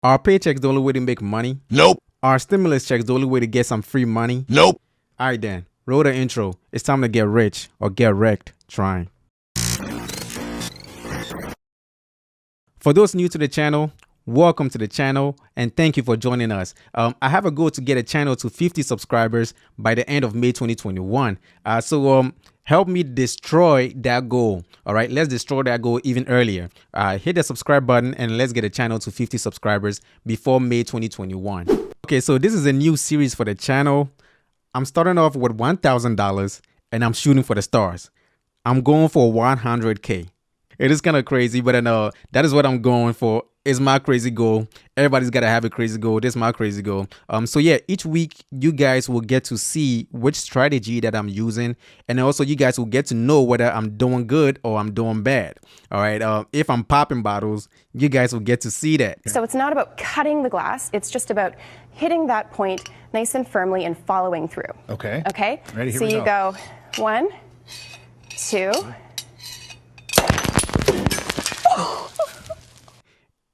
Are paychecks the only way to make money? Nope. Are stimulus checks the only way to get some free money? Nope. All right then, roll the intro. It's time to get rich or get wrecked trying. For those new to the channel, welcome to the channel and thank you for joining us. I have a goal to get a channel to 50 subscribers by the end of May 2021. So help me destroy that goal. All right, let's destroy that goal even earlier. Hit the subscribe button and let's get a channel to 50 subscribers before May 2021. Okay, so this is a new series for the channel. I'm starting off with $1,000 and I'm shooting for the stars. I'm going for 100K. It is kind of crazy, but that is what I'm going for. It's my crazy goal. Everybody's got to have a crazy goal. This is my crazy goal. So yeah, each week you guys will get to see which strategy that I'm using. And also you guys will get to know whether I'm doing good or I'm doing bad. All right. If I'm popping bottles, you guys will get to see that. So it's not about cutting the glass. It's just about hitting that point nice and firmly and following through. Okay. Okay. Ready? Here so we you go 1, 2.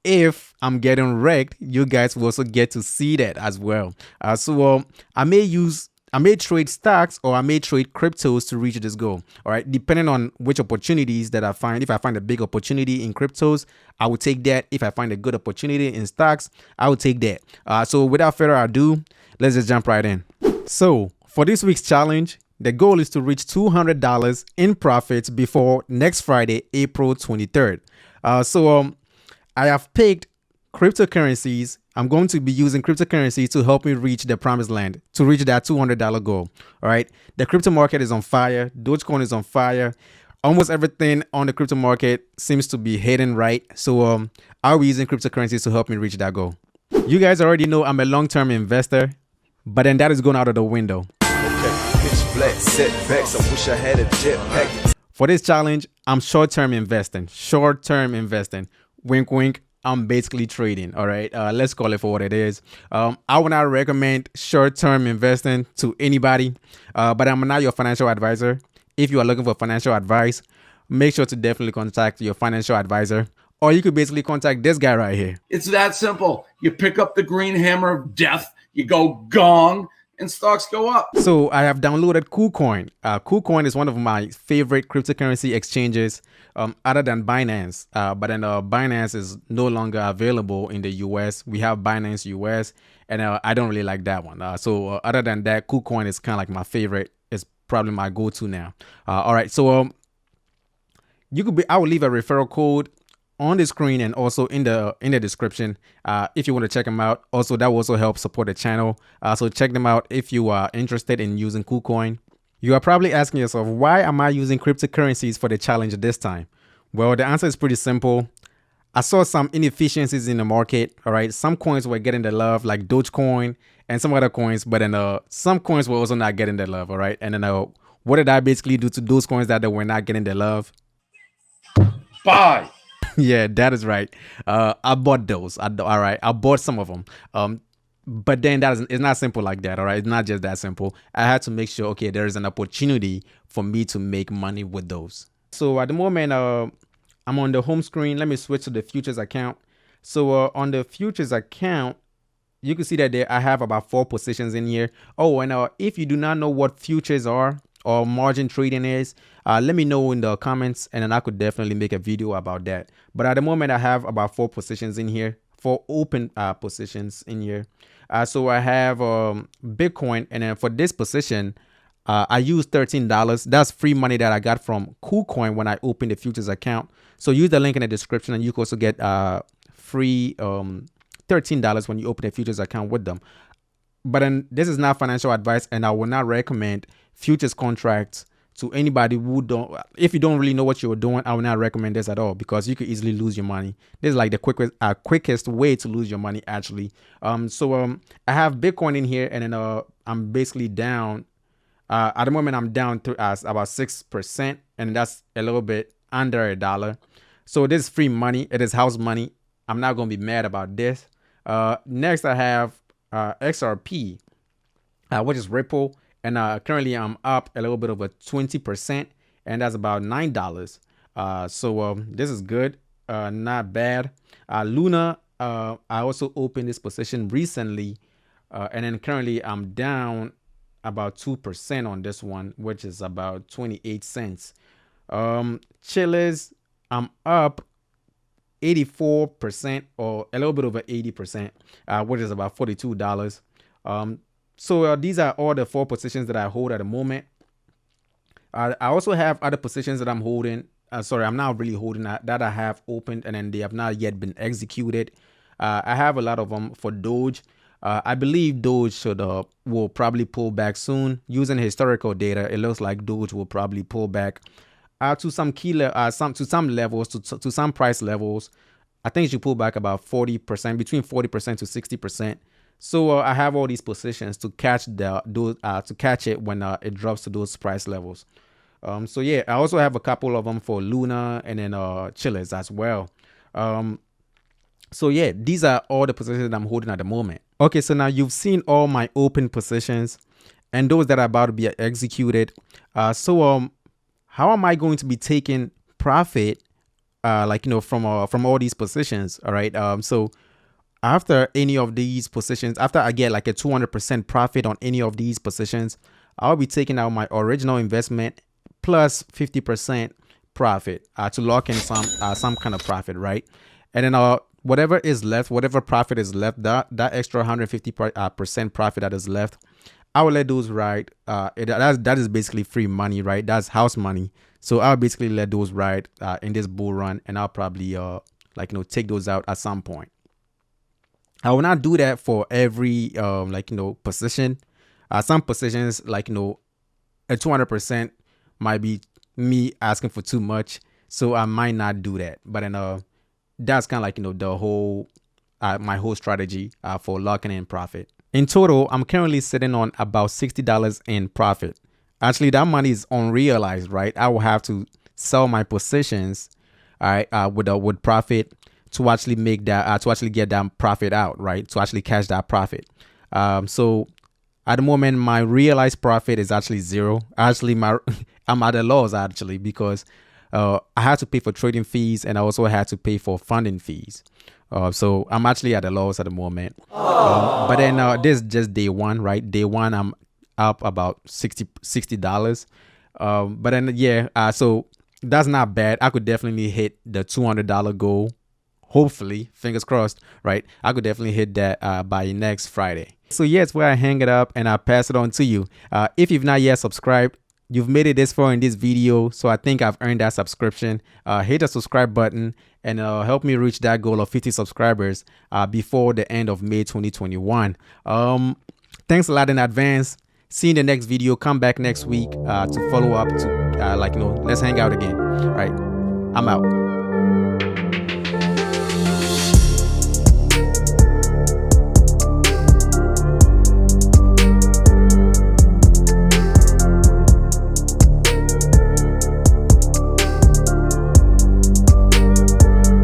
If I'm getting wrecked, you guys will also get to see that as well. So I may trade stocks or I may trade cryptos to reach this goal. All right, depending on which opportunities that I find. If I find a big opportunity in cryptos, I will take that. If I find a good opportunity in stocks, I will take that. So without further ado, let's just jump right in. So for this week's challenge, the goal is to reach $200 in profits before next Friday, April 23rd. I have picked cryptocurrencies. I'm going to be using cryptocurrencies to help me reach the promised land, to reach that $200 goal. All right. The crypto market is on fire. Dogecoin is on fire. Almost everything on the crypto market seems to be hitting right. So I'll be using cryptocurrencies to help me reach that goal. You guys already know I'm a long-term investor, but then that is going out of the window. For this challenge, I'm short-term investing. Wink, wink. I'm basically trading. All right. Let's call it for what it is. I would not recommend short-term investing to anybody, but I'm not your financial advisor. If you are looking for financial advice, make sure to definitely contact your financial advisor, or you could basically contact this guy right here. It's that simple. You pick up the green hammer of death, you go gong, and stocks go up. So I have downloaded KuCoin. KuCoin is one of my favorite cryptocurrency exchanges other than Binance. But then Binance is no longer available in the US. We have Binance US, and I don't really like that one. So other than that, KuCoin is kind of like my favorite. It's probably my go-to now. All right. So I will leave a referral code on the screen and also in the description if you want to check them out. Also, that will also help support the channel. So check them out if you are interested in using KuCoin. You are probably asking yourself, why am I using cryptocurrencies for the challenge this time? Well, the answer is pretty simple. I saw some inefficiencies in the market. All right, some coins were getting the love, like Dogecoin and some other coins, but then some coins were also not getting the love. All right, and then what did I basically do to those coins that were not getting the love? Buy. Yeah, that is right. I bought those. All right, I bought some of them. But then it's not simple like that. All right, it's not just that simple. I had to make sure, okay, there is an opportunity for me to make money with those. So at the moment, I'm on the home screen. Let me switch to the futures account. So on the futures account, you can see that I have about 4 positions in here. Oh, and if you do not know what futures are or margin trading is, let me know in the comments, and then I could definitely make a video about that. But at the moment, I have about 4 positions in here, 4 open positions in here. So I have Bitcoin, and then for this position, I use $13. That's free money that I got from KuCoin when I opened the futures account. So use the link in the description, and you can also get free $13 when you open a futures account with them. But then this is not financial advice, and I will not recommend futures contracts to anybody who if you don't really know what you're doing. I would not recommend this at all, because you could easily lose your money. This is like the quickest way to lose your money, actually. So I have Bitcoin in here, and then I'm basically down. At the moment, I'm down to about 6%, and that's a little bit under $1. So this is free money. It is house money. I'm not going to be mad about this. Next, I have XRP, which is Ripple. And currently I'm up a little bit over 20%, and that's about $9. So this is good, not bad. Luna I also opened this position recently, and then currently I'm down about 2% on this one, which is about 28 cents. Chiliz, I'm up 84% or a little bit over 80%, which is about $42. So these are all the 4 positions that I hold at the moment. I also have other positions that I'm holding. Sorry, I'm not really holding that I have opened and then they have not yet been executed. I have a lot of them for Doge. I believe Doge will probably pull back soon. Using historical data, it looks like Doge will probably pull back to some some levels, to some price levels. I think it should pull back about 40%, between 40% to 60%. So I have all these positions to catch to catch it when it drops to those price levels. So yeah, I also have a couple of them for Luna and then Chiliz as well. So yeah, these are all the positions that I'm holding at the moment. Okay, so now you've seen all my open positions and those that are about to be executed. So how am I going to be taking profit, from all these positions? All right. So after any of these positions, after I get like a 200% profit on any of these positions, I'll be taking out my original investment plus 50% profit to lock in some kind of profit, right? And then whatever is left, whatever profit is left, that extra 150% profit that is left, I will let those ride. That is basically free money, right? That's house money. So I'll basically let those ride in this bull run, and I'll probably take those out at some point. I will not do that for every position. Some positions a 200% might be me asking for too much, so I might not do that. But then that's kind of the whole my whole strategy for locking in profit. In total, I'm currently sitting on about $60 in profit. Actually, that money is unrealized, right? I will have to sell my positions, all right, with profit to actually make that to actually get that profit out, right? To actually cash that profit. So at the moment, my realized profit is actually zero. Actually, I'm at a loss actually because I had to pay for trading fees and I also had to pay for funding fees. So I'm actually at a loss at the moment. But then this is just day one, right? Day one, I'm up about $60. But then yeah, so that's not bad. I could definitely hit the $200 goal. Hopefully, fingers crossed, right? I could definitely hit that by next Friday. So yeah, it's where I hang it up and I pass it on to you. If you've not yet subscribed, you've made it this far in this video, so I think I've earned that subscription. Hit the subscribe button and help me reach that goal of 50 subscribers before the end of May 2021. Thanks a lot in advance. See you in the next video. Come back next week to follow up to let's hang out again. All right, I'm out.